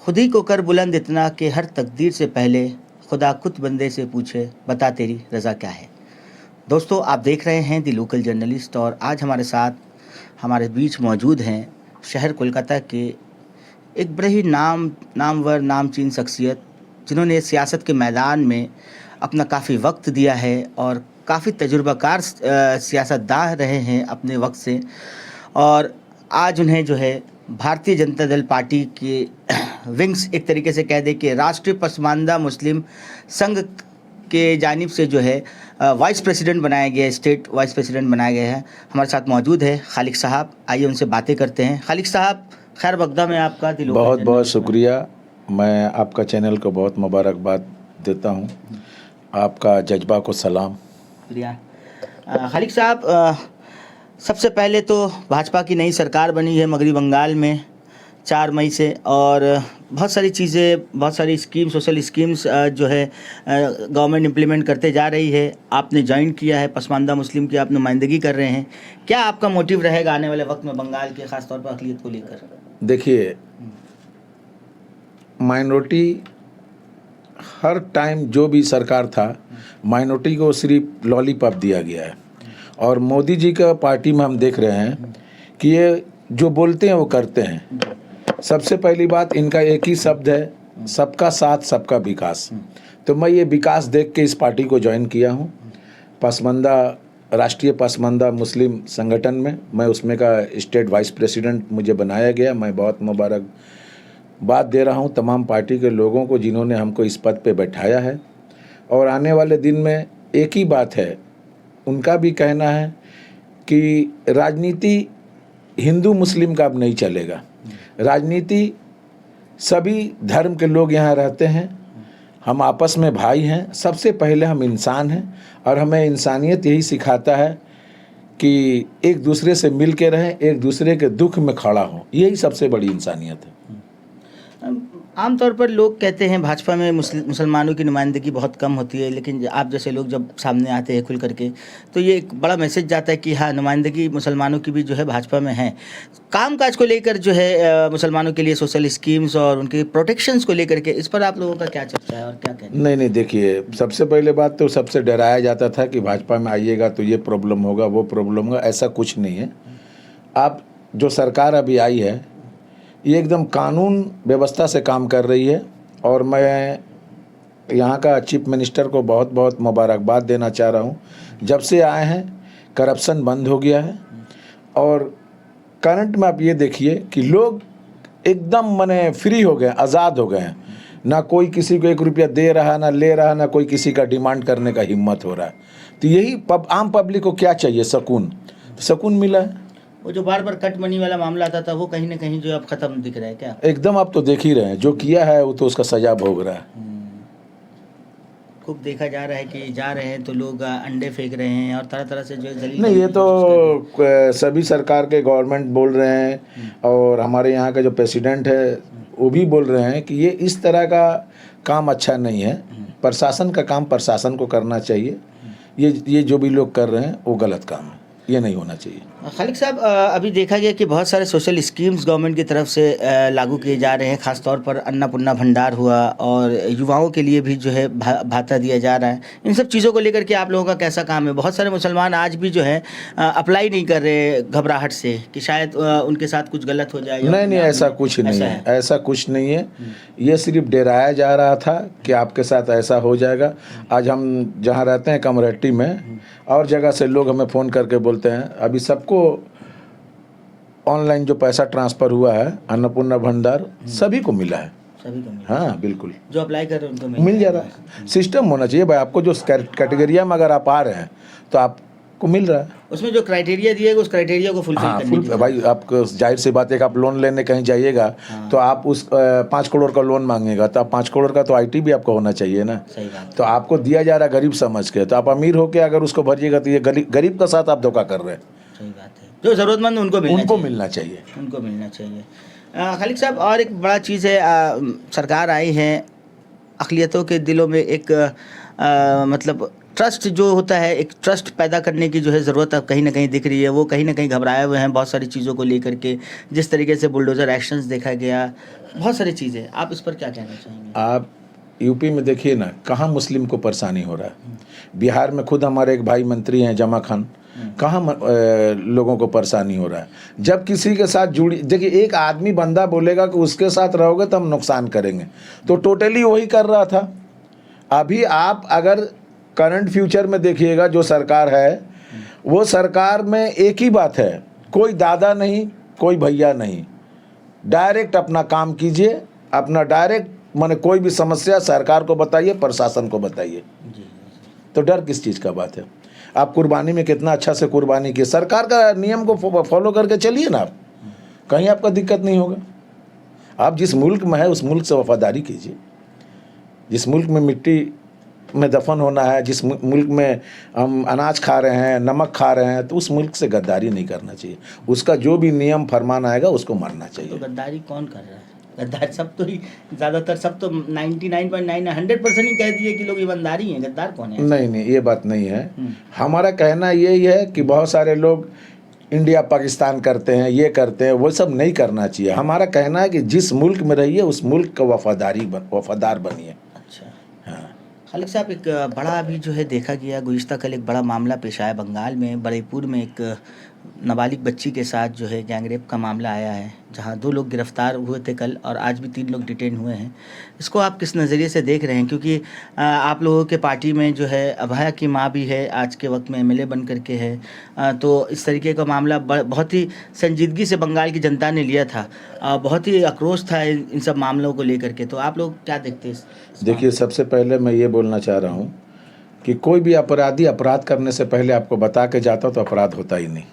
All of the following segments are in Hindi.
खुद ही को कर बुलंद इतना कि हर तकदीर से पहले खुदा खुद बंदे से पूछे बता तेरी रज़ा क्या है। दोस्तों, आप देख रहे हैं दी लोकल जर्नलिस्ट और आज हमारे साथ हमारे बीच मौजूद हैं शहर कोलकाता के एक बड़े ही नामवर नामचीन शख्सियत जिन्होंने सियासत के मैदान में अपना काफ़ी वक्त दिया है और काफ़ी तजुर्बाकार सियासतदान रहे हैं अपने वक्त से। और आज उन्हें जो है भारतीय जनता दल पार्टी के विंग्स एक तरीके से कह दें कि राष्ट्रीय पसमानदा मुस्लिम संघ के जानिब से जो है वाइस प्रेसिडेंट बनाया गया है, स्टेट वाइस प्रेसिडेंट बनाया गया है। हमारे साथ मौजूद है खालिक साहब, आइए उनसे बातें करते हैं। खालिक साहब, खैर मकदम है आपका। बहुत बहुत शुक्रिया। मैं आपका चैनल को बहुत मुबारकबाद देता हूँ। आपका जज्बा को सलाम। शुक्रिया। खालिक साहब, सबसे पहले तो भाजपा की नई सरकार बनी है मगरबी बंगाल में 4 मई से और बहुत सारी चीज़ें, बहुत सारी स्कीम, सोशल स्कीम्स जो है गवर्नमेंट इम्प्लीमेंट करते जा रही है। आपने ज्वाइन किया है, पसमानदा मुस्लिम की आप नुमाइंदगी कर रहे हैं। क्या आपका मोटिव रहेगा आने वाले वक्त में बंगाल के ख़ास तौर पर अक़लियत को लेकर? देखिए, माइनॉरिटी हर टाइम जो भी सरकार था, माइनॉरिटी को सिर्फ लॉलीपॉप दिया गया है और मोदी जी का पार्टी में हम देख रहे हैं कि ये जो बोलते हैं वो करते हैं। सबसे पहली बात, इनका एक ही शब्द है, सबका साथ सबका विकास। तो मैं ये विकास देख के इस पार्टी को ज्वाइन किया हूँ। पसमानदा, राष्ट्रीय पसमानदा मुस्लिम संगठन में मैं उसमें का स्टेट वाइस प्रेसिडेंट मुझे बनाया गया। मैं बहुत मुबारकबाद दे रहा हूँ तमाम पार्टी के लोगों को जिन्होंने हमको इस पद पे बैठाया है। और आने वाले दिन में एक ही बात है, उनका भी कहना है कि राजनीति हिंदू मुस्लिम का अब नहीं चलेगा। राजनीति सभी धर्म के लोग यहाँ रहते हैं, हम आपस में भाई हैं। सबसे पहले हम इंसान हैं और हमें इंसानियत यही सिखाता है कि एक दूसरे से मिल के रहें, एक दूसरे के दुख में खड़ा हो। यही सबसे बड़ी इंसानियत है। आमतौर पर लोग कहते हैं भाजपा में मुसलमानों की नुमाइंदगी बहुत कम होती है, लेकिन आप जैसे लोग जब सामने आते हैं खुल करके तो ये एक बड़ा मैसेज जाता है कि हाँ, नुमाइंदगी मुसलमानों की भी जो है भाजपा में है। कामकाज को लेकर जो है मुसलमानों के लिए सोशल स्कीम्स और उनके प्रोटेक्शंस को लेकर के, इस पर आप लोगों का क्या चर्चा है और क्या कहना? नहीं, देखिए, सबसे पहले बात तो सबसे डराया जाता था कि भाजपा में आइएगा तो ये प्रॉब्लम होगा, वो प्रॉब्लम होगा। ऐसा कुछ नहीं है। आप जो सरकार अभी आई है ये एकदम कानून व्यवस्था से काम कर रही है और मैं यहाँ का चीफ मिनिस्टर को बहुत बहुत मुबारकबाद देना चाह रहा हूँ। जब से आए हैं करप्शन बंद हो गया है और करंट में आप ये देखिए कि लोग एकदम मने फ्री हो गए, आज़ाद हो गए हैं। ना कोई किसी को 1 रुपया दे रहा, ना ले रहा, ना कोई किसी का डिमांड करने का हिम्मत हो रहा है। तो यही आम पब्लिक को क्या चाहिए? सुकून। सुकून मिला है। वो जो बार बार कट मनी वाला मामला आता था वो कहीं ना कहीं जो अब खत्म दिख रहा है क्या? एकदम आप तो देख ही रहे हैं, जो किया है वो तो उसका सजा भोग रहा है। खूब देखा जा रहा है कि जा रहे हैं तो लोग अंडे फेंक रहे हैं और तरह तरह से जो है नहीं, ये तो सभी सरकार के गवर्नमेंट बोल रहे हैं और हमारे यहाँ का जो प्रेसिडेंट है वो भी बोल रहे हैं कि ये इस तरह का काम अच्छा नहीं है। प्रशासन का काम प्रशासन को करना चाहिए। ये जो भी लोग कर रहे हैं वो गलत काम है, ये नहीं होना चाहिए। खालिक साहब, अभी देखा गया कि बहुत सारे सोशल स्कीम्स गवर्नमेंट की तरफ से लागू किए जा रहे हैं। ख़ासतौर पर अन्नपूर्णा भंडार हुआ और युवाओं के लिए भी जो है भाता दिया जा रहा है। इन सब चीज़ों को लेकर के आप लोगों का कैसा काम है? बहुत सारे मुसलमान आज भी जो है अप्लाई नहीं कर रहे घबराहट से कि शायद उनके साथ कुछ गलत हो जाए। नहीं, ऐसा कुछ नहीं है, ऐसा कुछ नहीं है। ये सिर्फ डराया जा रहा था कि आपके साथ ऐसा हो जाएगा। आज हम जहाँ रहते हैं कमरेटी में और जगह से लोग हमें फ़ोन करके बोलते हैं अभी सबको ऑनलाइन जो पैसा ट्रांसफ़र हुआ है अन्नपूर्णा भंडार सभी को मिला है। सभी को मिला? हाँ, बिल्कुल। जो अप्लाई कर रहे हैं उनको मिल जा रहा है। सिस्टम होना चाहिए भाई। आपको जो कैटेगरिया में अगर आप आ रहे हैं तो आपको मिल रहा है। उसमें जो क्राइटेरिया दिए उस क्राइटेरिया को फुलफिल करने की भाई, आपको जाहिर सी बात है कि आप लोन लेने कहीं जाइएगा तो आप उस 5 करोड़ का लोन मांगेगा तो आप 5 करोड़ का तो IT भी आपको होना चाहिए ना। सही बात। तो आपको दिया जा रहा है गरीब समझ के, तो आप अमीर होके अगर उसको भरिएगा तो ये गरीब का साथ आप धोखा कर रहे हैं। सही बात है। जो ज़रूरतमंद उनको मिलना चाहिए। उनको मिलना चाहिए। खालिक साहब, और एक बड़ा चीज़ है, सरकार आई है, अक़लियतों के दिलों में एक मतलब ट्रस्ट जो होता है, एक ट्रस्ट पैदा करने की जो है ज़रूरत अब कहीं ना कहीं दिख रही है। वो कहीं ना कहीं घबराए हुए हैं बहुत सारी चीज़ों को लेकर के, जिस तरीके से बुलडोज़र एक्शंस देखा गया, बहुत सारी चीज़ें। आप इस पर क्या कहना चाहेंगे? आप यूपी में देखिए ना, कहाँ मुस्लिम को परेशानी हो रहा है। बिहार में खुद हमारे एक भाई मंत्री हैं जमा खान, कहाँ लोगों को परेशानी हो रहा है। जब किसी के साथ जुड़ी, देखिए एक आदमी बंदा बोलेगा कि उसके साथ रहोगे तो हम नुकसान करेंगे, तो टोटली वही कर रहा था। अभी आप अगर करंट फ्यूचर में देखिएगा, जो सरकार है वो सरकार में एक ही बात है, कोई दादा नहीं, कोई भैया नहीं, डायरेक्ट अपना काम कीजिए, अपना डायरेक्ट माने कोई भी समस्या सरकार को बताइए, प्रशासन को बताइए। तो डर किस चीज़ का बात है? आप कुर्बानी में कितना अच्छा से कुर्बानी किए, सरकार का नियम को फॉलो करके चलिए ना, आप कहीं आपका दिक्कत नहीं होगा। आप जिस मुल्क में है उस मुल्क से वफादारी कीजिए। जिस मुल्क में मिट्टी में दफन होना है, जिस मुल्क में हम अनाज खा रहे हैं, नमक खा रहे हैं, तो उस मुल्क से गद्दारी नहीं करना चाहिए। उसका जो भी नियम फरमान आएगा उसको मानना चाहिए। तो गद्दारी कौन कर रहा है? गद्दार सब तो ही, ज़्यादातर सब तो 99.9 100% ही कह दिए कि लोग ईमानदारी हैं। गद्दार कौन है? नहीं, ये बात नहीं है। हमारा कहना यही है कि बहुत सारे लोग इंडिया पाकिस्तान करते हैं, ये करते हैं, वो सब नहीं करना चाहिए। हमारा कहना है कि जिस मुल्क में रहिए उस मुल्क का वफादार बनिए। अच्छा, हाँ। खालिक साहब, एक बड़ा अभी जो है देखा गया, गुज़िश्ता कल एक बड़ा मामला पेश आया बंगाल में, बरेपुर में एक नाबालिग बच्ची के साथ जो है गैंगरेप का मामला आया है, जहां 2 लोग गिरफ्तार हुए थे कल और आज भी 3 लोग डिटेन हुए हैं। इसको आप किस नज़रिए से देख रहे हैं? क्योंकि आप लोगों के पार्टी में जो है अभया की माँ भी है, आज के वक्त में एमएलए बन करके है, तो इस तरीके का मामला बहुत ही संजीदगी से बंगाल की जनता ने लिया था, बहुत ही आक्रोश था इन सब मामलों को लेकर के। तो आप लोग क्या देखते हैं? देखिए, सबसे पहले मैं ये बोलना चाह रहा हूँ कि कोई भी अपराधी अपराध करने से पहले आपको बता के जाता तो अपराध होता ही नहीं।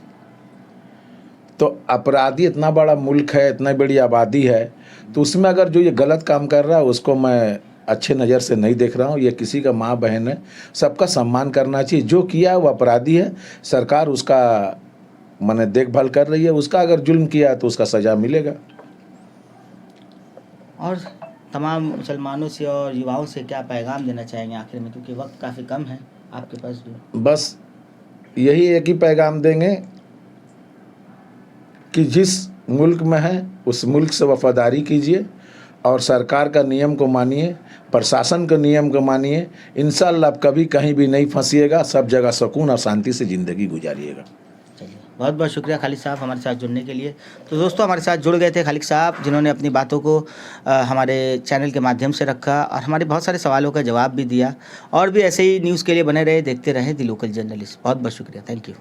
तो अपराधी, इतना बड़ा मुल्क है, इतनी बड़ी आबादी है, तो उसमें अगर जो ये गलत काम कर रहा है उसको मैं अच्छे नज़र से नहीं देख रहा हूँ। ये किसी का माँ बहन है, सबका सम्मान करना चाहिए। जो किया वो अपराधी है, सरकार उसका माने देखभाल कर रही है। उसका अगर जुल्म किया तो उसका सज़ा मिलेगा। और तमाम मुसलमानों से और युवाओं से क्या पैगाम देना चाहेंगे आखिर में, क्योंकि वक्त काफ़ी कम है आपके पास भी? बस यही एक ही पैगाम देंगे कि जिस मुल्क में है उस मुल्क से वफादारी कीजिए और सरकार का नियम को मानिए, प्रशासन के नियम को मानिए। इंशाअल्लाह आप कभी कहीं भी नहीं फंसिएगा, सब जगह सुकून और शांति से ज़िंदगी गुजारिएगा। चलिए, बहुत बहुत शुक्रिया खालिक साहब हमारे साथ जुड़ने के लिए। तो दोस्तों, हमारे साथ जुड़ गए थे खालिक साहब, जिन्होंने अपनी बातों को हमारे चैनल के माध्यम से रखा और हमारे बहुत सारे सवालों का जवाब भी दिया। और भी ऐसे ही न्यूज़ के लिए बने रहे, देखते रहें द लोकल जर्नलिस्ट। बहुत बहुत शुक्रिया, थैंक यू।